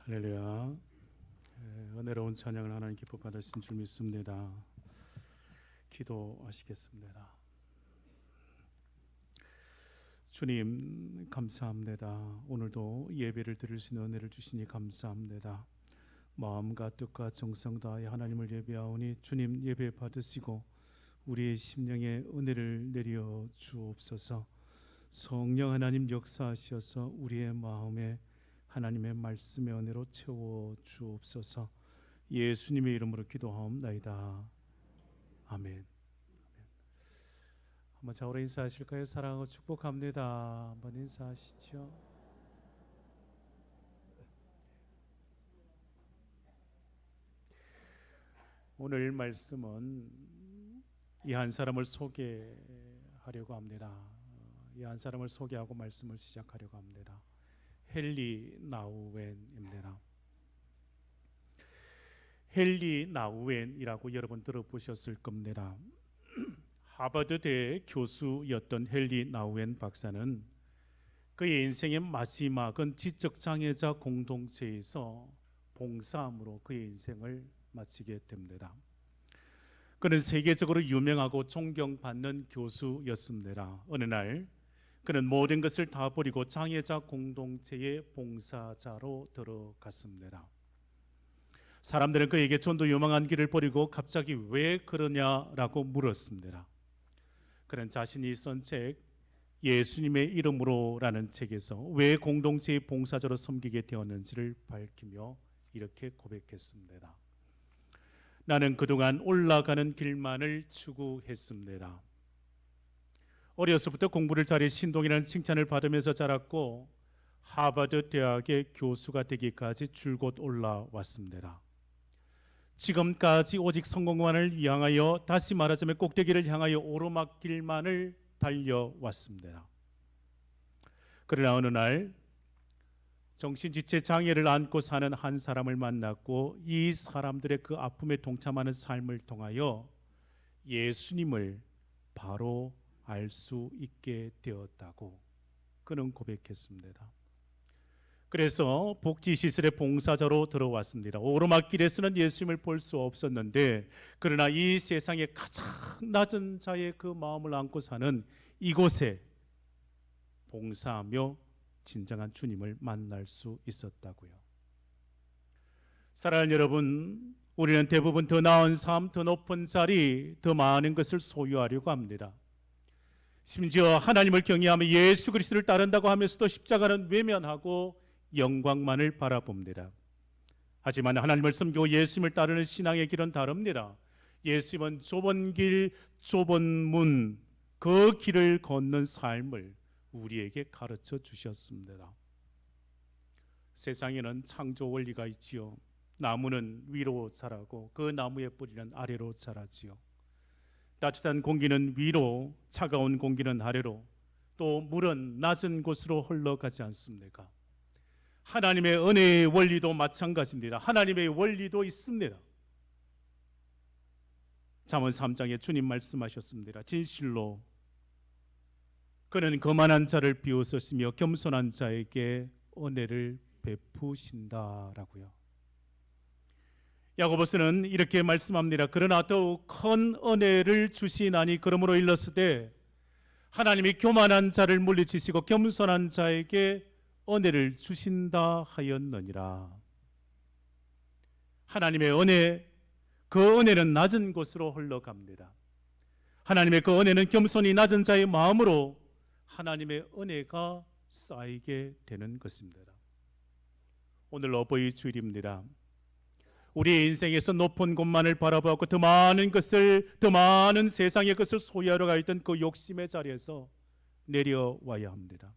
할렐루야. 은혜로운 찬양을 하나님 기뻐 받으신 줄 믿습니다. 기도하시겠습니다. 주님 감사합니다. 오늘도 예배를 드릴 수 있는 은혜를 주시니 감사합니다. 마음과 뜻과 정성 다하여 하나님을 예배하오니 주님 예배 받으시고 우리의 심령에 은혜를 내려 주옵소서. 성령 하나님 역사하셔서 우리의 마음에 하나님의 말씀의 은혜로 채워 주옵소서. 예수님의 이름으로 기도하옵나이다. 아멘. 한번 좌우로 인사하실까요? 사랑하고 축복합니다. 한번 인사하시죠. 오늘 말씀은 이 한 사람을 소개하려고 합니다. 이 한 사람을 소개하고 말씀을 시작하려고 합니다. 헨리 나우엔입니다. 헨리 나우엔이라고 여러분 들어보셨을 겁니다. 하버드대 교수였던 헨리 나우엔 박사는 그의 인생의 마지막은 지적장애자 공동체에서 봉사함으로 그의 인생을 마치게 됩니다. 그는 세계적으로 유명하고 존경받는 교수였습니다. 어느 날 그는 모든 것을 다 버리고 장애자 공동체의 봉사자로 들어갔습니다. 사람들은 그에게 전도 유망한 길을 버리고 갑자기 왜 그러냐라고 물었습니다. 그는 자신이 쓴 책 예수님의 이름으로라는 책에서 왜 공동체의 봉사자로 섬기게 되었는지를 밝히며 이렇게 고백했습니다. 나는 그동안 올라가는 길만을 추구했습니다. 어려서부터 공부를 잘해 신동이라는 칭찬을 받으면서 자랐고 하버드 대학의 교수가 되기까지 줄곧 올라왔습니다. 지금까지 오직 성공만을 향하여, 다시 말하자면 꼭대기를 향하여 오르막길만을 달려왔습니다. 그러나 어느 날 정신지체 장애를 안고 사는 한 사람을 만났고 이 사람들의 그 아픔에 동참하는 삶을 통하여 예수님을 바로 알 수 있게 되었다고 그는 고백했습니다. 그래서 복지시설의 봉사자로 들어왔습니다. 오르막길에서는 예수님을 볼 수 없었는데 그러나 이 세상의 가장 낮은 자의 그 마음을 안고 사는 이곳에 봉사하며 진정한 주님을 만날 수 있었다고요. 사랑하는 여러분, 우리는 대부분 더 나은 삶, 더 높은 자리, 더 많은 것을 소유하려고 합니다. 심지어 하나님을 경외하며 예수 그리스도를 따른다고 하면서도 십자가는 외면하고 영광만을 바라봅니다. 하지만 하나님을 섬기고 예수님을 따르는 신앙의 길은 다릅니다. 예수님은 좁은 길, 좁은 문, 그 길을 걷는 삶을 우리에게 가르쳐 주셨습니다. 세상에는 창조 원리가 있지요. 나무는 위로 자라고 그 나무의 뿌리는 아래로 자라지요. 따뜻한 공기는 위로, 차가운 공기는 아래로, 또 물은 낮은 곳으로 흘러가지 않습니까? 하나님의 은혜의 원리도 마찬가지입니다. 하나님의 원리도 있습니다. 잠언 3장에 주님 말씀하셨습니다. 진실로 그는 거만한 자를 비웃으시며 겸손한 자에게 은혜를 베푸신다라고요. 야고보서는 이렇게 말씀합니다. 그러나 더욱 큰 은혜를 주시나니 그러므로 일렀으되 하나님이 교만한 자를 물리치시고 겸손한 자에게 은혜를 주신다 하였느니라. 하나님의 은혜, 그 은혜는 낮은 곳으로 흘러갑니다. 하나님의 그 은혜는 겸손히 낮은 자의 마음으로 하나님의 은혜가 쌓이게 되는 것입니다. 오늘 어버이 주일입니다. 우리의 인생에서 높은 곳만을 바라보고 더 많은 것을, 더 많은 세상의 것을 소유하러 가 있던 그 욕심의 자리에서 내려와야 합니다.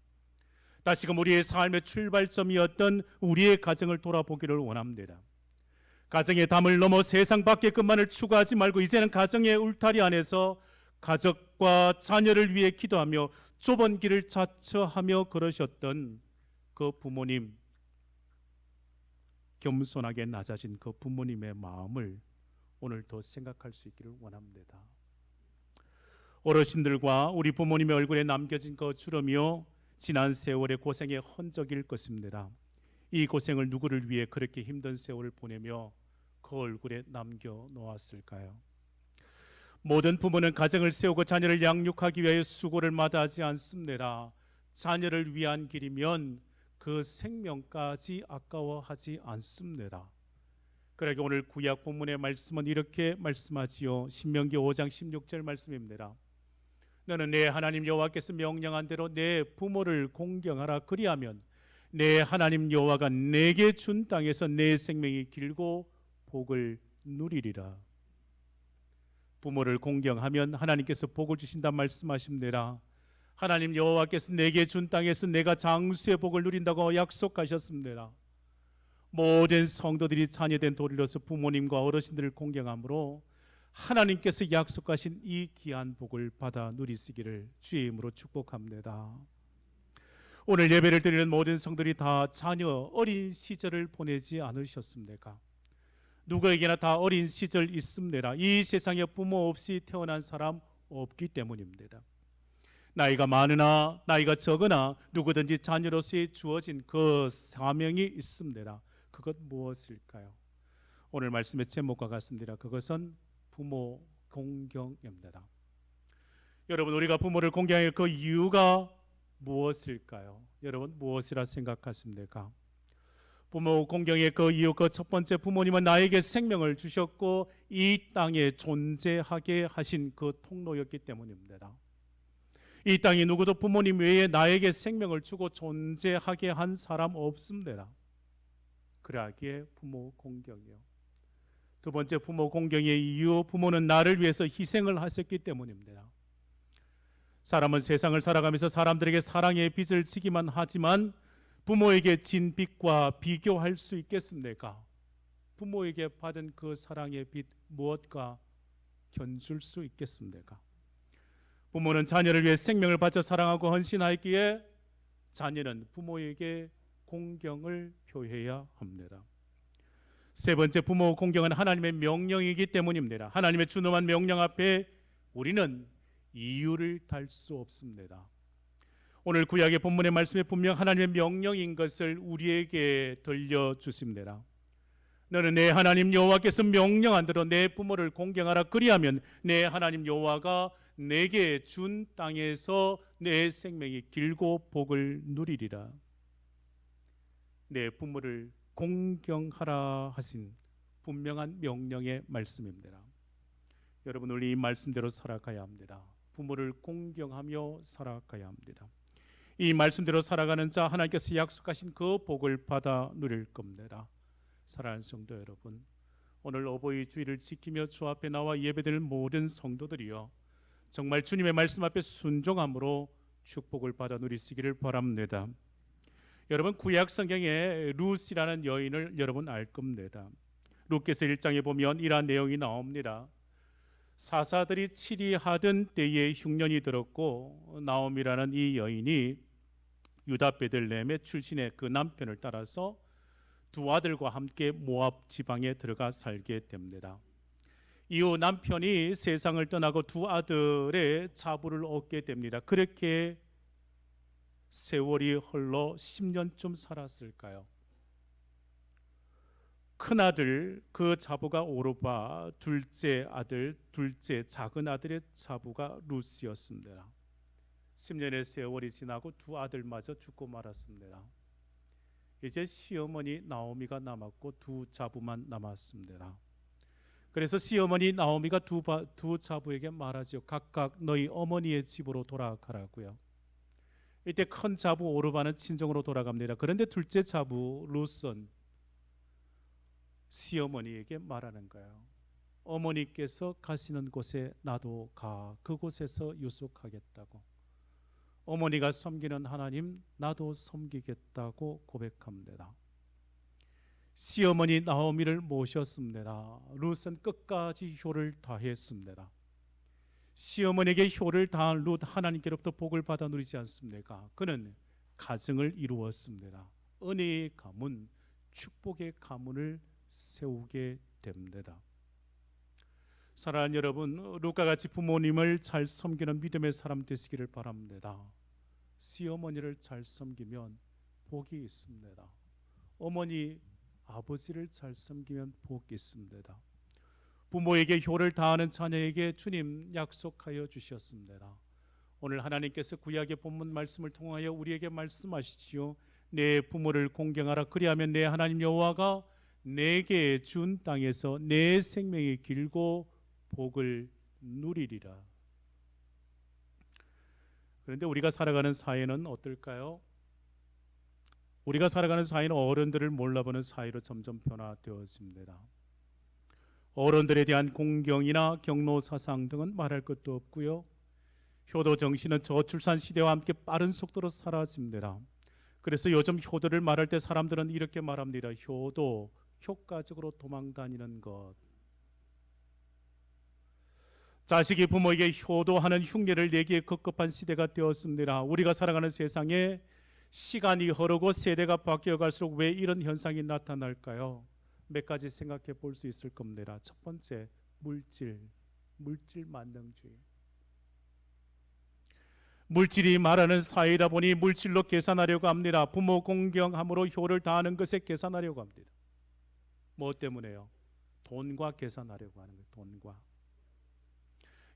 다시금 우리의 삶의 출발점이었던 우리의 가정을 돌아보기를 원합니다. 가정의 담을 넘어 세상 밖의 것만을 추구하지 말고 이제는 가정의 울타리 안에서 가족과 자녀를 위해 기도하며 좁은 길을 자처하며 걸으셨던 그 부모님, 겸손하게 낮아진 그 부모님의 마음을 오늘 더 생각할 수 있기를 원합니다. 어르신들과 우리 부모님의 얼굴에 남겨진 그 주름이요 지난 세월의 고생의 흔적일 것입니다. 이 고생을 누구를 위해 그렇게 힘든 세월을 보내며 그 얼굴에 남겨 놓았을까요? 모든 부모는 가정을 세우고 자녀를 양육하기 위해 수고를 마다하지 않습니다. 자녀를 위한 길이면 그 생명까지 아까워하지 않습니다. 그러게 오늘 구약 본문의 말씀은 이렇게 말씀하지요. 신명기 5장 16절 말씀입니다. 너는 내 하나님 여호와께서 명령한 대로 내 부모를 공경하라. 그리하면 내 하나님 여호와가 내게 준 땅에서 내 생명이 길고 복을 누리리라. 부모를 공경하면 하나님께서 복을 주신다 말씀하십니다. 하나님 여호와께서 내게 준 땅에서 내가 장수의 복을 누린다고 약속하셨습니다. 모든 성도들이 자녀된 도리로서 부모님과 어르신들을 공경함으로 하나님께서 약속하신 이 귀한 복을 받아 누리시기를 주의 이름으로 축복합니다. 오늘 예배를 드리는 모든 성들이 다 자녀 어린 시절을 보내지 않으셨습니까? 누구에게나 다 어린 시절 있습니다. 이 세상에 부모 없이 태어난 사람 없기 때문입니다. 나이가 많으나 나이가 적으나 누구든지 자녀로서 주어진 그 사명이 있습니다. 그것 무엇일까요? 오늘 말씀의 제목과 같습니다. 그것은 부모 공경입니다. 여러분, 우리가 부모를 공경할 그 이유가 무엇일까요? 여러분, 무엇이라 생각하십니까? 부모 공경의 그 이유, 그 첫 번째, 부모님은 나에게 생명을 주셨고 이 땅에 존재하게 하신 그 통로였기 때문입니다. 이 땅에 누구도 부모님 외에 나에게 생명을 주고 존재하게 한 사람 없습니다. 그러기에 부모 공경이요. 두 번째, 부모 공경의 이유, 부모는 나를 위해서 희생을 하셨기 때문입니다. 사람은 세상을 살아가면서 사람들에게 사랑의 빚을 지기만 하지만 부모에게 진 빚과 비교할 수 있겠습니까? 부모에게 받은 그 사랑의 빚 무엇과 견줄 수 있겠습니까? 부모는 자녀를 위해 생명을 바쳐 사랑하고 헌신하였기에 자녀는 부모에게 공경을 표해야 합니다. 세 번째, 부모 공경은 하나님의 명령이기 때문입니다. 하나님의 준엄한 명령 앞에 우리는 이유를 달 수 없습니다. 오늘 구약의 본문의 말씀에 분명 하나님의 명령인 것을 우리에게 들려주십니다. 너는 내 하나님 여호와께서 명령한 대로 내 부모를 공경하라. 그리하면 내 하나님 여호와가 내게 준 땅에서 내 생명이 길고 복을 누리리라. 내 부모를 공경하라 하신 분명한 명령의 말씀입니다. 여러분, 우리 이 말씀대로 살아가야 합니다. 부모를 공경하며 살아가야 합니다. 이 말씀대로 살아가는 자, 하나님께서 약속하신 그 복을 받아 누릴 겁니다. 사랑하는 성도 여러분, 오늘 어버이 주일을 지키며 주 앞에 나와 예배드릴 모든 성도들이여 정말 주님의 말씀 앞에 순종함으로 축복을 받아 누리시기를 바랍니다. 여러분, 구약 성경에 룻이라는 여인을 여러분 알 겁니다. 룻께서 1장에 보면 이러한 내용이 나옵니다. 사사들이 치리하던 때에 흉년이 들었고 나옴이라는 이 여인이 유다 베들레헴의 출신의 그 남편을 따라서 두 아들과 함께 모압 지방에 들어가 살게 됩니다. 이후 남편이 세상을 떠나고 두 아들의 자부를 얻게 됩니다. 그렇게 세월이 흘러 10년쯤 살았을까요? 큰아들 그 자부가 오르바 둘째 아들, 둘째 작은 아들의 자부가 룻이었습니다. 10년의 세월이 지나고 두 아들마저 죽고 말았습니다. 이제 시어머니 나오미가 남았고 두 자부만 남았습니다. 그래서 시어머니 나오미가 두 자부에게 말하죠. 각각 너희 어머니의 집으로 돌아가라고요. 이때 큰 자부 오르바는 친정으로 돌아갑니다. 그런데 둘째 자부 룻은 시어머니에게 말하는 거예요. 어머니께서 가시는 곳에 나도 가. 그곳에서 유숙하겠다고. 어머니가 섬기는 하나님 나도 섬기겠다고 고백합니다. 시어머니 나오미를 모셨습니다. 룻은 끝까지 효를 다했습니다. 시어머니에게 효를 다한 룻, 하나님께로부터 복을 받아 누리지 않습니까? 그는 가정을 이루었습니다. 은혜의 가문, 축복의 가문을 세우게 됩니다. 사랑하는 여러분, 룻과 같이 부모님을 잘 섬기는 믿음의 사람 되시기를 바랍니다. 시어머니를 잘 섬기면 복이 있습니다. 어머니, 아버지를 잘 섬기면 복이 있습니다. 부모에게 효를 다하는 자녀에게 주님 약속하여 주셨습니다. 오늘 하나님께서 구약의 본문 말씀을 통하여 우리에게 말씀하시지요. 내 부모를 공경하라. 그리하면 내 하나님 여호와가 내게 준 땅에서 내 생명이 길고 복을 누리리라. 그런데 우리가 살아가는 사회는 어떨까요? 우리가 살아가는 사회는 어른들을 몰라보는 사회로 점점 변화되었습니다. 어른들에 대한 공경이나 경로 사상 등은 말할 것도 없고요. 효도 정신은 저출산 시대와 함께 빠른 속도로 사라집니다. 그래서 요즘 효도를 말할 때 사람들은 이렇게 말합니다. 효도, 효과적으로 도망다니는 것. 자식이 부모에게 효도하는 흉내를 내기에 급급한 시대가 되었습니다. 우리가 살아가는 세상에 시간이 흐르고 세대가 바뀌어갈수록 왜 이런 현상이 나타날까요? 몇 가지 생각해 볼 수 있을 겁니다. 첫 번째, 물질 만능주의. 물질이 말하는 사회이다 보니 물질로 계산하려고 합니다. 부모 공경함으로 효를 다하는 것에 계산하려고 합니다. 뭐 때문에요? 돈과 계산하려고 하는 거예요. 돈과.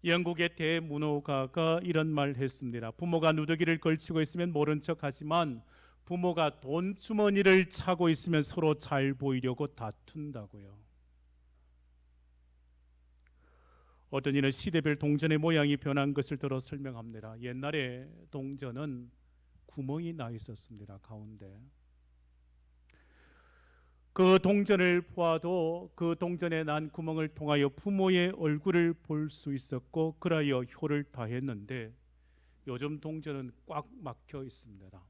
영국의 대문호가가 이런 말을 했습니다. 부모가 누더기를 걸치고 있으면 모른 척하지만 부모가 돈 주머니를 차고 있으면 서로 잘 보이려고 다툰다고요. 어떤 이는 시대별 동전의 모양이 변한 것을 들어 설명합니다. 옛날에 동전은 구멍이 나 있었습니다. 가운데. 그 동전을 보아도 그 동전에 난 구멍을 통하여 부모의 얼굴을 볼 수 있었고 그라여 효를 다했는데 요즘 동전은 꽉 막혀 있습니다.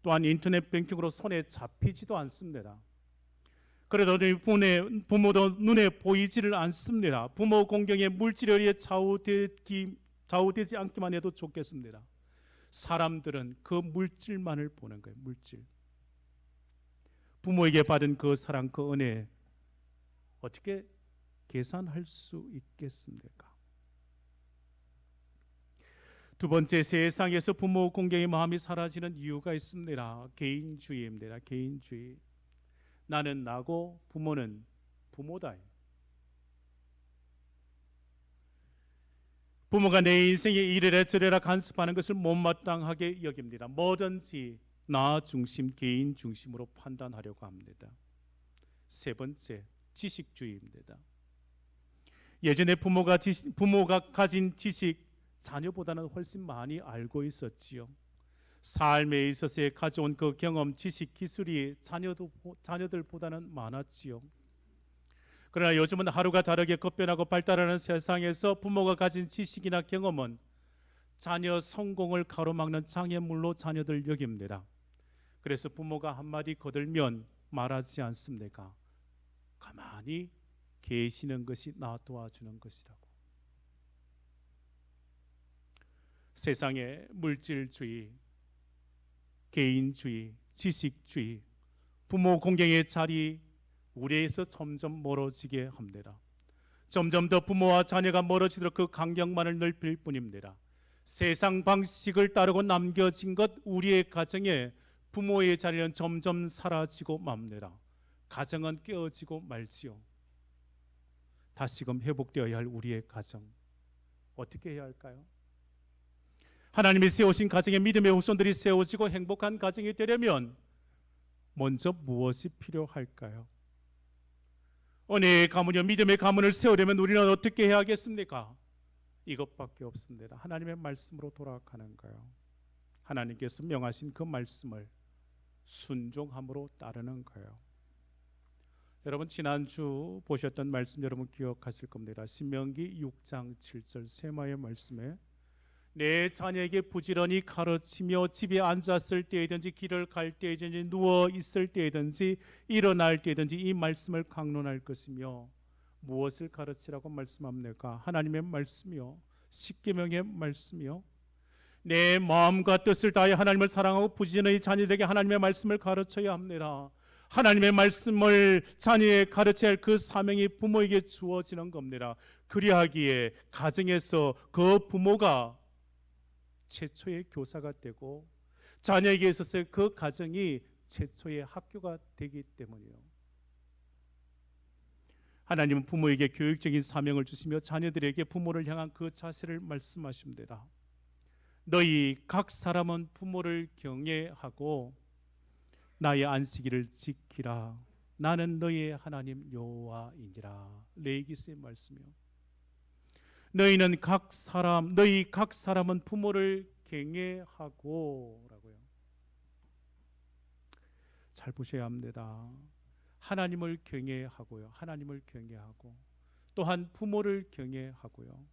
또한 인터넷 뱅킹으로 손에 잡히지도 않습니다. 그래도 부모도 눈에 보이지를 않습니다. 부모 공경에 물질에 좌우되지 않기만 해도 좋겠습니다. 사람들은 그 물질만을 보는 거예요. 물질. 부모에게 받은 그 사랑, 그 은혜 어떻게 계산할 수 있겠습니까? 두 번째, 세상에서 부모 공경의 마음이 사라지는 이유가 있습니다. 개인주의입니다. 개인주의. 나는 나고 부모는 부모다. 부모가 내 인생에 이래라 저래라 간섭하는 것을 못마땅하게 여깁니다. 뭐든지 나 중심, 개인 중심으로 판단하려고 합니다. 세 번째, 지식주의입니다. 예전에 부모가 가진 지식 자녀보다는 훨씬 많이 알고 있었지요. 삶에 있어서 가져온 그 경험, 지식, 기술이 자녀들보다는 많았지요. 그러나 요즘은 하루가 다르게 급변하고 발달하는 세상에서 부모가 가진 지식이나 경험은 자녀 성공을 가로막는 장애물로 자녀들 여깁니다. 그래서 부모가 한마디 거들면 말하지 않습니까? 가만히 계시는 것이 나 도와주는 것이라고. 세상의 물질주의, 개인주의, 지식주의, 부모 공경의 자리 우리에서 점점 멀어지게 합니다. 점점 더 부모와 자녀가 멀어지도록 그 간격만을 넓힐 뿐입니다. 세상 방식을 따르고 남겨진 것 우리의 가정에 부모의 자리는 점점 사라지고 맙니다. 가정은 깨어지고 말지요. 다시금 회복되어야 할 우리의 가정 어떻게 해야 할까요? 하나님이 세우신 가정에 믿음의 후손들이 세워지고 행복한 가정이 되려면 먼저 무엇이 필요할까요? 은혜의 가문이요 믿음의 가문을 세우려면 우리는 어떻게 해야겠습니까? 이것밖에 없습니다. 하나님의 말씀으로 돌아가는 거예요. 하나님께서 명하신 그 말씀을 순종함으로 따르는 거예요. 여러분 지난주 보셨던 말씀 여러분 기억하실 겁니다. 신명기 6장 7절 세마의 말씀에 내 자녀에게 부지런히 가르치며 집에 앉았을 때이든지 길을 갈 때이든지 누워 있을 때이든지 일어날 때이든지 이 말씀을 강론할 것이며 무엇을 가르치라고 말씀합니까? 하나님의 말씀이요 십계명의 말씀이요 내 마음과 뜻을 다해 하나님을 사랑하고 부지런히 자녀들에게 하나님의 말씀을 가르쳐야 합니다. 하나님의 말씀을 자녀에 가르쳐야 할 그 사명이 부모에게 주어지는 겁니다. 그리하기에 가정에서 그 부모가 최초의 교사가 되고 자녀에게 있어서 그 가정이 최초의 학교가 되기 때문이요. 하나님은 부모에게 교육적인 사명을 주시며 자녀들에게 부모를 향한 그 자세를 말씀하십니다. 너희 각 사람은 부모를 경외하고 나의 안식일을 지키라. 나는 너희의 하나님 여호와이니라. 레위기서의 말씀이요. 너희 각 사람은 부모를 경외하고 라고요. 잘 보셔야 합니다. 하나님을 경외하고요. 하나님을 경외하고 또한 부모를 경외하고요.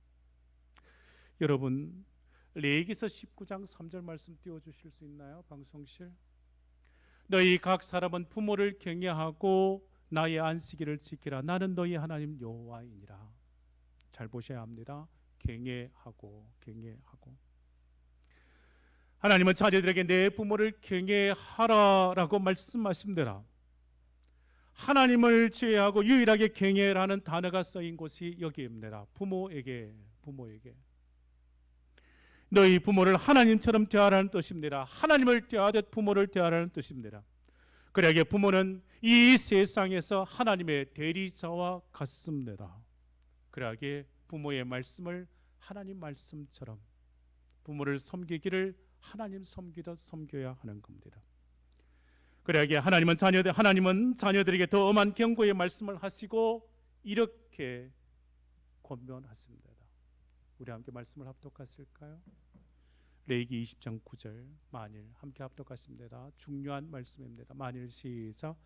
여러분, 레위기서 19장 3절 말씀 띄워주실 수 있나요? 방송실. 너희 각 사람은 부모를 경외하고 나의 안식일을 지키라. 나는 너희 하나님 여호와이니라. 잘 보셔야 합니다. 경외하고. 하나님은 자녀들에게 내 부모를 경외하라라고 말씀하십니다. 하나님을 제외하고 유일하게 경외라는 단어가 쓰인 곳이 여기입니다. 부모에게. 너희 부모를 하나님처럼 대하라는 뜻입니다. 하나님을 대하듯 부모를 대하라는 뜻입니다. 그러기에 부모는 이 세상에서 하나님의 대리자와 같습니다. 그러기에 부모의 말씀을 하나님 말씀처럼 부모를 섬기기를 하나님 섬기듯 섬겨야 하는 겁니다. 그러기에 하나님은 자녀들에게 더 엄한 경고의 말씀을 하시고 이렇게 권면하십니다. 우리 함께 말씀을 합독하실까요? 레위기 20장 9절. 만일 함께 합독하십니다. 중요한 말씀입니다. 만일 시작.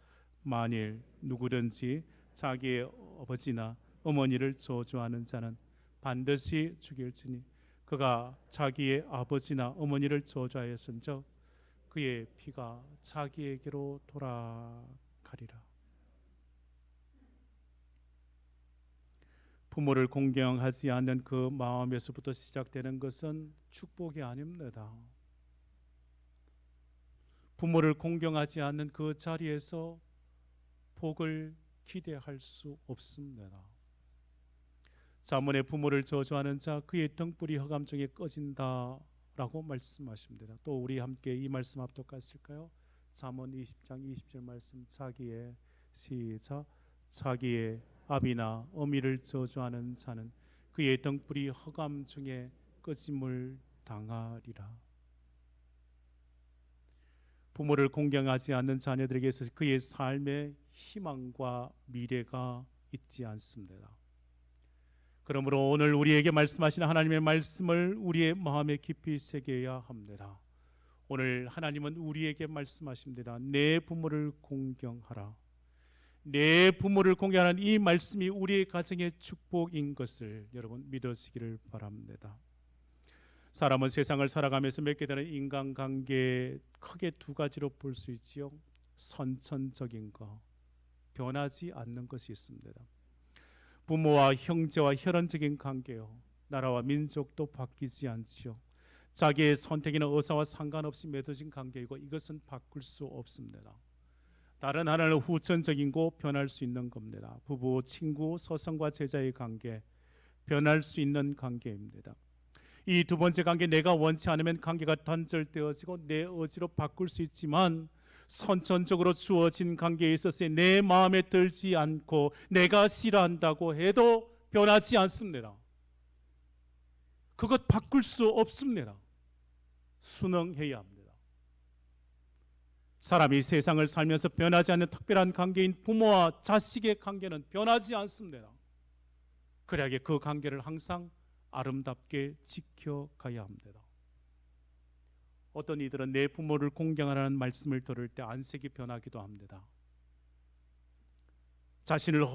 만일 누구든지 자기의 아버지나 어머니를 저주하는 자는 반드시 죽일지니 그가 자기의 아버지나 어머니를 저주하였은즉 그의 피가 자기에게로 돌아가리라. 부모를 공경하지 않는 그 마음에서부터 시작되는 것은 축복이 아닙니다. 부모를 공경하지 않는 그 자리에서 복을 기대할 수 없습니다. 자문의 부모를 저주하는 자 그의 등불이 흑암 중에 꺼진다라고 말씀하십니다. 또 우리 함께 이 말씀 합독하실까요? 잠언 20장 20절 말씀. 자기의 아비나 어미를 저주하는 자는 그의 등불이 흑암 중에 꺼짐을 당하리라. 부모를 공경하지 않는 자녀들에게 있어서 그의 삶에 희망과 미래가 있지 않습니다. 그러므로 오늘 우리에게 말씀하시는 하나님의 말씀을 우리의 마음에 깊이 새겨야 합니다. 오늘 하나님은 우리에게 말씀하십니다. 내 부모를 공경하라. 내 부모를 공경하는 이 말씀이 우리의 가정의 축복인 것을 여러분 믿으시기를 바랍니다. 사람은 세상을 살아가면서 맺게 되는 인간관계 크게 두 가지로 볼 수 있지요. 선천적인 것, 변하지 않는 것이 있습니다. 부모와 형제와 혈연적인 관계요. 나라와 민족도 바뀌지 않지요. 자기의 선택이나 의사와 상관없이 맺어진 관계이고 이것은 바꿀 수 없습니다. 다른 하나는 후천적이고 변할 수 있는 겁니다. 부부, 친구, 서성과 제자의 관계, 변할 수 있는 관계입니다. 이 두 번째 관계, 내가 원치 않으면 관계가 단절되어지고 내 의지로 바꿀 수 있지만 선천적으로 주어진 관계에 있어서 내 마음에 들지 않고 내가 싫어한다고 해도 변하지 않습니다. 그것 바꿀 수 없습니다. 순응해야 합니다. 사람이 세상을 살면서 변하지 않는 특별한 관계인 부모와 자식의 관계는 변하지 않습니다. 그래야 그 관계를 항상 아름답게 지켜가야 합니다. 어떤 이들은 내 부모를 공경하라는 말씀을 들을 때 안색이 변하기도 합니다. 자신을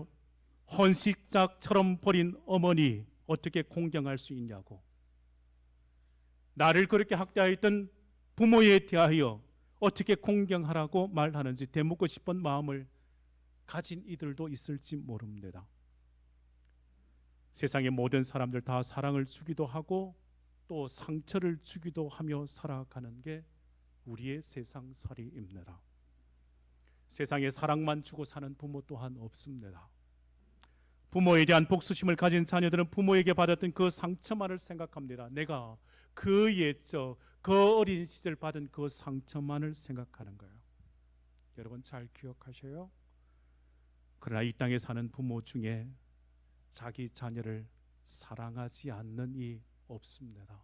헌식자처럼 버린 어머니 어떻게 공경할 수 있냐고, 나를 그렇게 학대하였던 부모에 대하여 어떻게 공경하라고 말하는지 되묻고 싶은 마음을 가진 이들도 있을지 모릅니다. 세상의 모든 사람들 다 사랑을 주기도 하고 또 상처를 주기도 하며 살아가는 게 우리의 세상살이입니다. 세상에 사랑만 주고 사는 부모 또한 없습니다. 부모에 대한 복수심을 가진 자녀들은 부모에게 받았던 그 상처만을 생각합니다. 내가 그 옛적 그 어린 시절 받은 그 상처만을 생각하는 거예요. 여러분 잘 기억하셔요? 그러나 이 땅에 사는 부모 중에 자기 자녀를 사랑하지 않는 이 없습니다.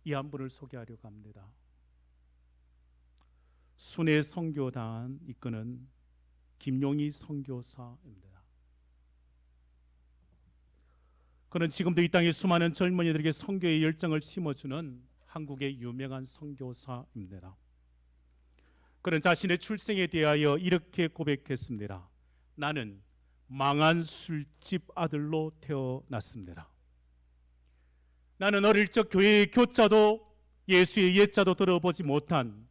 이 한 분을 소개하려고 합니다. 순회 선교단 이끄는 김용희 선교사입니다. 그는 지금도 이 땅의 수많은 젊은이들에게 선교의 열정을 심어주는 한국의 유명한 선교사입니다. 그는 자신의 출생에 대하여 이렇게 고백했습니다. 나는 망한 술집 아들로 태어났습니다. 나는 어릴 적 교회의 교자도 예수의 예자도 들어보지 못한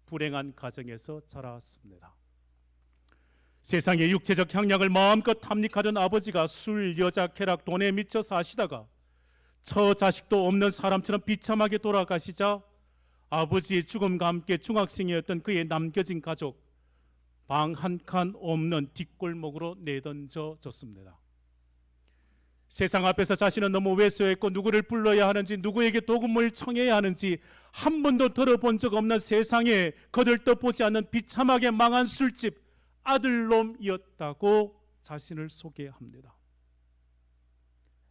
불행한 가정에서 자랐습니다. 세상의 육체적 향락을 마음껏 탐닉하던 아버지가 술, 여자, 쾌락, 돈에 미쳐 사시다가 처자식도 없는 사람처럼 비참하게 돌아가시자 아버지의 죽음과 함께 중학생이었던 그의 남겨진 가족 방 한 칸 없는 뒷골목으로 내던져졌습니다. 세상 앞에서 자신은 너무 왜소했고 누구를 불러야 하는지 누구에게 도움을 청해야 하는지 한 번도 들어본 적 없는 세상에 거들떠보지 않는 비참하게 망한 술집 아들놈이었다고 자신을 소개합니다.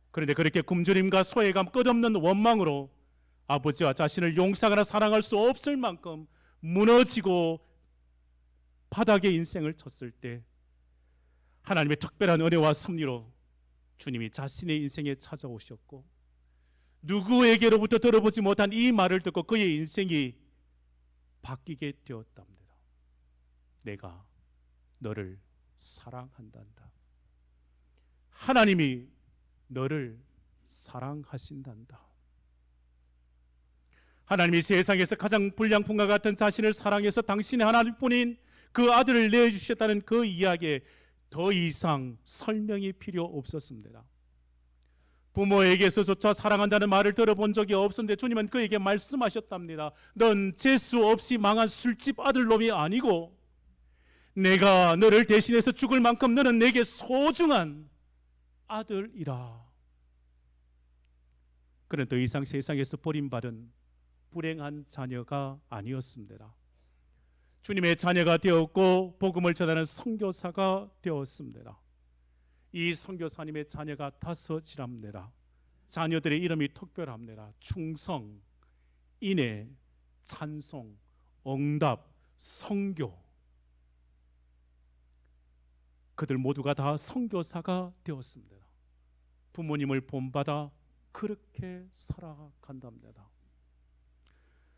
그런데 그렇게 굶주림과 소외감 끝없는 원망으로 아버지와 자신을 용서하거나 사랑할 수 없을 만큼 무너지고 바닥에 인생을 쳤을 때 하나님의 특별한 은혜와 섭리로 주님이 자신의 인생에 찾아오셨고 누구에게로부터 들어보지 못한 이 말을 듣고 그의 인생이 바뀌게 되었답니다. 내가 너를 사랑한단다. 하나님이 너를 사랑하신단다. 하나님이 세상에서 가장 불량품과 같은 자신을 사랑해서 당신의 하나님뿐인 그 아들을 내주셨다는 그 이야기에 더 이상 설명이 필요 없었습니다. 부모에게서조차 사랑한다는 말을 들어본 적이 없었는데 주님은 그에게 말씀하셨답니다. 넌 재수 없이 망한 술집 아들놈이 아니고 내가 너를 대신해서 죽을 만큼 너는 내게 소중한 아들이라. 그는 더 이상 세상에서 버림받은 불행한 자녀가 아니었습니다. 주님의 자녀가 되었고 복음을 전하는 선교사가 되었습니다. 이 선교사님의 자녀가 5이랍니다. 자녀들의 이름이 특별합니다. 충성, 인애, 찬송, 응답, 선교. 그들 모두가 다 선교사가 되었습니다. 부모님을 본받아 그렇게 살아간답니다.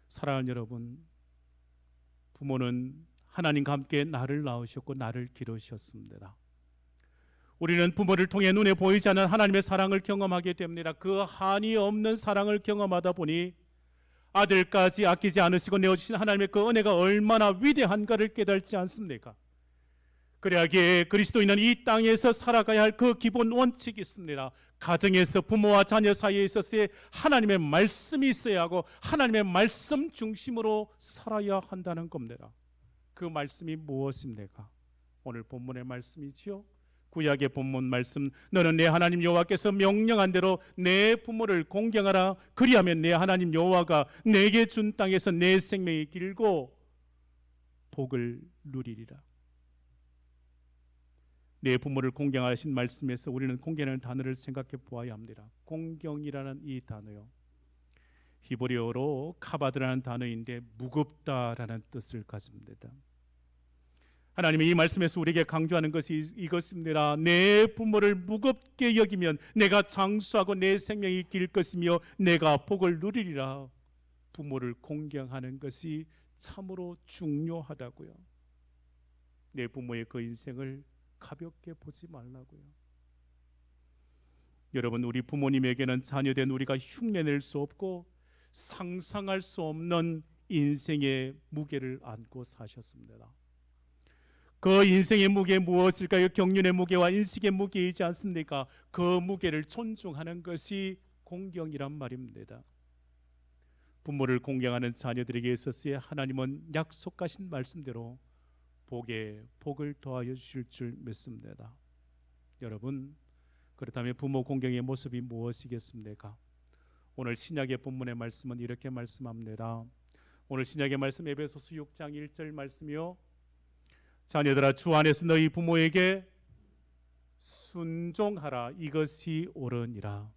사랑하는 여러분, 부모는 하나님과 함께 나를 낳으셨고 나를 기르셨습니다. 우리는 부모를 통해 눈에 보이지 않는 하나님의 사랑을 경험하게 됩니다. 그 한이 없는 사랑을 경험하다 보니 아들까지 아끼지 않으시고 내어주신 하나님의 그 은혜가 얼마나 위대한가를 깨달지 않습니까? 그래야기에 그리스도인은 이 땅에서 살아가야 할 그 기본 원칙이 있습니다. 가정에서 부모와 자녀 사이에 있어서의 하나님의 말씀이 있어야 하고 하나님의 말씀 중심으로 살아야 한다는 겁니다. 그 말씀이 무엇입니까? 오늘 본문의 말씀이지요. 구약의 본문 말씀, 너는 내 하나님 여호와께서 명령한 대로 내 부모를 공경하라. 그리하면 내 하나님 여호와가 내게 준 땅에서 내 생명이 길고 복을 누리리라. 내 부모를 공경하신 말씀에서 우리는 공경하는 단어를 생각해 보아야 합니다. 공경이라는 이 단어요, 히브리어로 카바드라는 단어인데 무겁다라는 뜻을 가집니다. 하나님이 이 말씀에서 우리에게 강조하는 것이 이것입니다. 내 부모를 무겁게 여기면 내가 장수하고 내 생명이 길 것이며 내가 복을 누리리라. 부모를 공경하는 것이 참으로 중요하다고요. 내 부모의 그 인생을 가볍게 보지 말라고요. 여러분, 우리 부모님에게는 자녀된 우리가 흉내낼 수 없고 상상할 수 없는 인생의 무게를 안고 사셨습니다. 그 인생의 무게 무엇일까요? 경륜의 무게와 인식의 무게이지 않습니까? 그 무게를 존중하는 것이 공경이란 말입니다. 부모를 공경하는 자녀들에게 있어서의 하나님은 약속하신 말씀대로 복에 복을 더하여 주실 줄 믿습니다. 여러분, 그렇다면 부모 공경의 모습이 무엇이겠습니까? 오늘 신약의 본문의 말씀은 이렇게 말씀합니다. 오늘 신약의 말씀 에베소서 6장 1절 말씀이요, 자녀들아 주 안에서 너희 부모에게 순종하라, 이것이 옳으니라.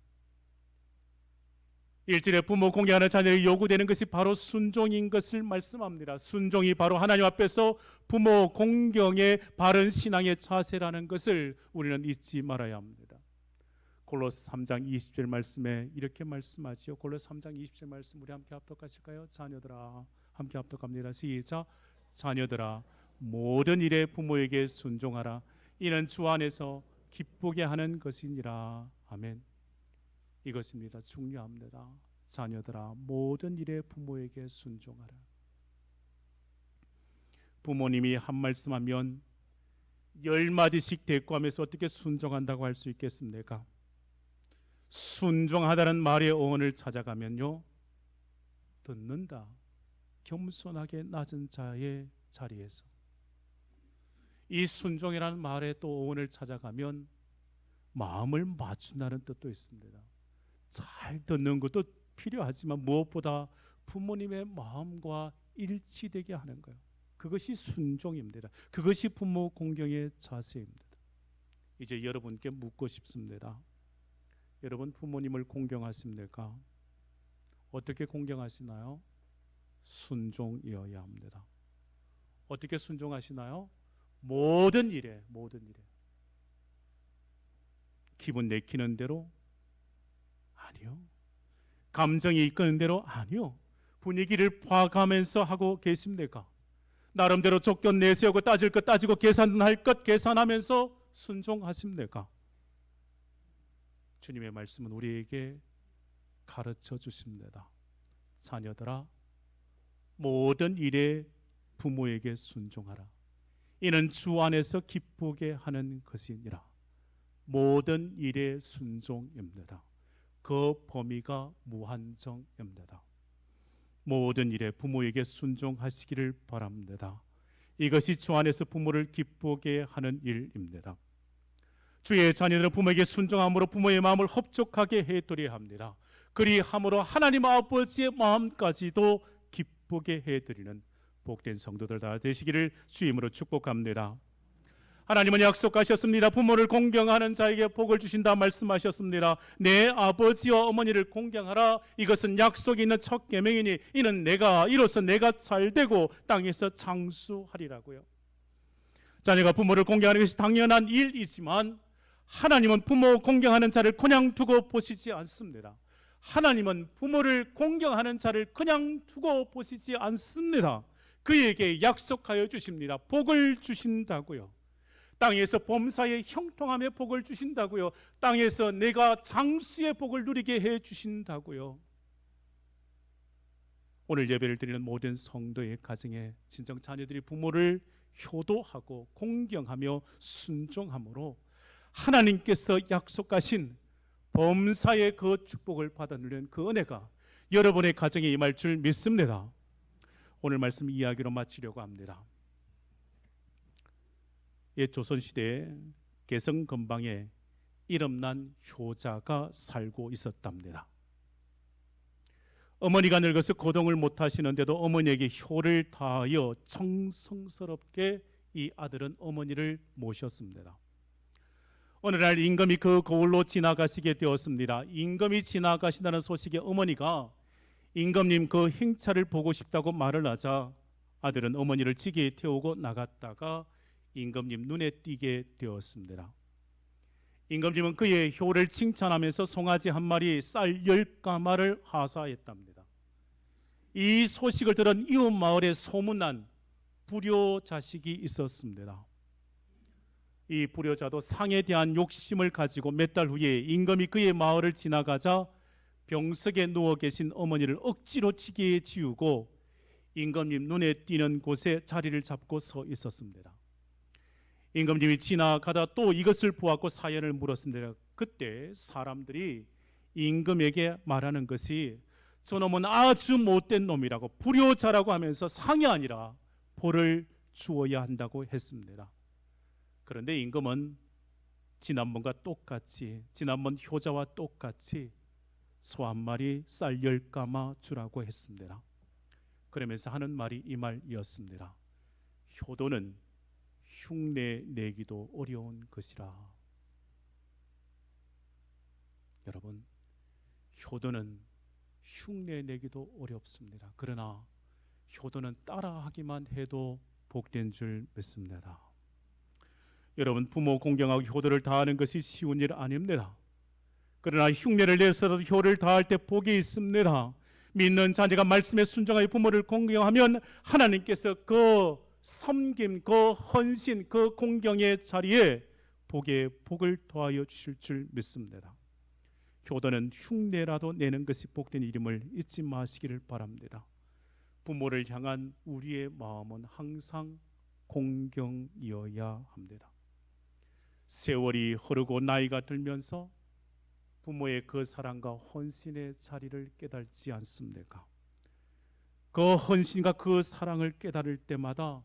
1절에 부모 공경하는 자녀에게 요구되는 것이 바로 순종인 것을 말씀합니다. 순종이 바로 하나님 앞에서 부모 공경의 바른 신앙의 자세라는 것을 우리는 잊지 말아야 합니다. 골로새 3장 20절 말씀에 이렇게 말씀하지요. 골로새 3장 20절 말씀 우리 함께 합독하실까요? 자녀들아, 함께 합독합니다. 시작. 자녀들아 모든 일에 부모에게 순종하라, 이는 주 안에서 기쁘게 하는 것이니라. 아멘. 이것입니다. 중요합니다. 자녀들아 모든 일에 부모에게 순종하라. 부모님이 한 말씀하면 10마디씩 대꾸하면서 어떻게 순종한다고 할 수 있겠습니까? 순종하다는 말의 어원을 찾아가면요, 듣는다, 겸손하게 낮은 자의 자리에서. 이 순종이라는 말의 또 어원을 찾아가면 마음을 맞춘다는 뜻도 있습니다. 잘 듣는 것도 필요하지만 무엇보다 부모님의 마음과 일치되게 하는 거예요. 그것이 순종입니다. 그것이 부모 공경의 자세입니다. 이제 여러분께 묻고 싶습니다. 여러분 부모님을 공경하십니까? 어떻게 공경하시나요? 순종이어야 합니다. 어떻게 순종하시나요? 모든 일에, 모든 일에. 기분 내키는 대로? 아니요. 감정이 이끄는 대로? 아니요. 분위기를 봐가면서 하고 계십니까? 나름대로 조건 내세우고 따질 것 따지고 계산할 것 계산하면서 순종하십니까? 주님의 말씀은 우리에게 가르쳐 주십니다. 자녀들아 모든 일에 부모에게 순종하라, 이는 주 안에서 기쁘게 하는 것이니라. 모든 일에 순종입니다. 그 범위가 무한정입니다. 모든 일에 부모에게 순종하시기를 바랍니다. 이것이 주 안에서 부모를 기쁘게 하는 일입니다. 주의 자녀들은 부모에게 순종함으로 부모의 마음을 흡족하게 해드려야 합니다. 그리함으로 하나님 아버지의 마음까지도 기쁘게 해드리는 복된 성도들 다 되시기를 주임으로 축복합니다. 하나님은 약속하셨습니다. 부모를 공경하는 자에게 복을 주신다 말씀하셨습니다. 내 아버지와 어머니를 공경하라, 이것은 약속이 있는 첫 계명이니 이는 이로써 내가 잘되고 땅에서 장수하리라고요. 자녀가 부모를 공경하는 것이 당연한 일이지만 하나님은 부모 공경하는 자를 그냥 두고 보시지 않습니다. 하나님은 부모를 공경하는 자를 그냥 두고 보시지 않습니다. 그에게 약속하여 주십니다. 복을 주신다고요. 땅에서 범사의 형통함의 복을 주신다고요. 땅에서 내가 장수의 복을 누리게 해 주신다고요. 오늘 예배를 드리는 모든 성도의 가정에 친정 자녀들이 부모를 효도하고 공경하며 순종함으로 하나님께서 약속하신 범사의 그 축복을 받아 누리는 그 은혜가 여러분의 가정에 임할 줄 믿습니다. 오늘 말씀 이야기로 마치려고 합니다. 옛 조선시대에 개성 근방에 이름난 효자가 살고 있었답니다. 어머니가 늙어서 거동을 못하시는데도 어머니에게 효를 다하여 정성스럽게 이 아들은 어머니를 모셨습니다. 어느 날 임금이 그 거울로 지나가시게 되었습니다. 임금이 지나가신다는 소식에 어머니가 임금님 그 행차를 보고 싶다고 말을 하자 아들은 어머니를 지게에 태우고 나갔다가 임금님 눈에 띄게 되었습니다. 임금님은 그의 효를 칭찬하면서 송아지 한 마리, 쌀 10가마를 하사했답니다. 이 소식을 들은 이웃 마을에 소문난 불효 자식이 있었습니다. 이 불효자도 상에 대한 욕심을 가지고 몇 달 후에 임금이 그의 마을을 지나가자 병석에 누워 계신 어머니를 억지로 지게에 지우고 임금님 눈에 띄는 곳에 자리를 잡고 서 있었습니다. 임금님이 지나가다 또 이것을 보았고 사연을 물었습니다. 그때 사람들이 임금에게 말하는 것이 저놈은 아주 못된 놈이라고, 불효자라고 하면서 상이 아니라 벌을 주어야 한다고 했습니다. 그런데 임금은 지난번 효자와 똑같이 소 한 마리, 쌀 10가마 주라고 했습니다. 그러면서 하는 말이 이 말이었습니다. 효도는 흉내 내기도 어려운 것이라. 여러분, 효도는 흉내 내기도 어렵습니다. 그러나 효도는 따라하기만 해도 복된 줄 믿습니다. 여러분, 부모 공경하고 효도를 다하는 것이 쉬운 일 아닙니다. 그러나 흉내를 내서라도 효를 다할 때 복이 있습니다. 믿는 자녀가 말씀에 순종하여 부모를 공경하면 하나님께서 그 섬김, 그 헌신, 그 공경의 자리에 복을 더하여 주실 줄 믿습니다. 효도는 흉내라도 내는 것이 복된 일임을 잊지 마시기를 바랍니다. 부모를 향한 우리의 마음은 항상 공경이어야 합니다. 세월이 흐르고 나이가 들면서 부모의 그 사랑과 헌신의 자리를 깨달지 않습니까? 그 헌신과 그 사랑을 깨달을 때마다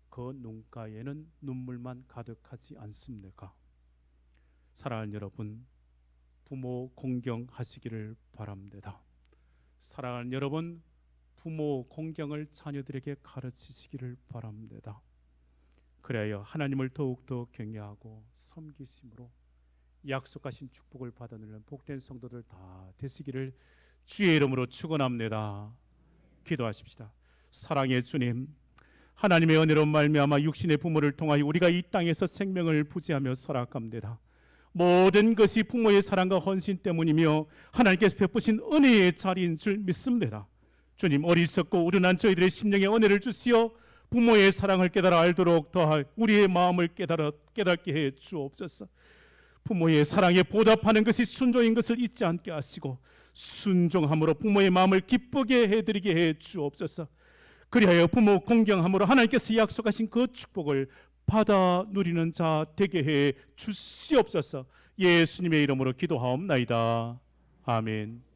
그 눈가에는 눈물만 가득하지 않습니까? 사랑하는 여러분, 부모 공경하시기를 바랍니다. 사랑하는 여러분, 부모 공경을 자녀들에게 가르치시기를 바랍니다. 그래야 하나님을 더욱더 경외하고 섬기심으로 약속하신 축복을 받아내는 복된 성도들 다 되시기를 주의 이름으로 축원합니다. 기도하십시다. 사랑의 주님, 하나님의 은혜로 말미암아 육신의 부모를 통하여 우리가 이 땅에서 생명을 부지하며 살아갑니다. 모든 것이 부모의 사랑과 헌신 때문이며 하나님께서 베푸신 은혜의 자리인 줄 믿습니다. 주님, 어리석고 우둔한 저희들의 심령에 은혜를 주시어 부모의 사랑을 깨달아 알도록 더할 우리의 마음을 깨닫게 해 주옵소서. 부모의 사랑에 보답하는 것이 순종인 것을 잊지 않게 하시고 순종함으로 부모의 마음을 기쁘게 해드리게 해 주옵소서. 그리하여 부모 공경함으로 하나님께서 약속하신 그 축복을 받아 누리는 자 되게 해 주시옵소서. 예수님의 이름으로 기도하옵나이다. 아멘.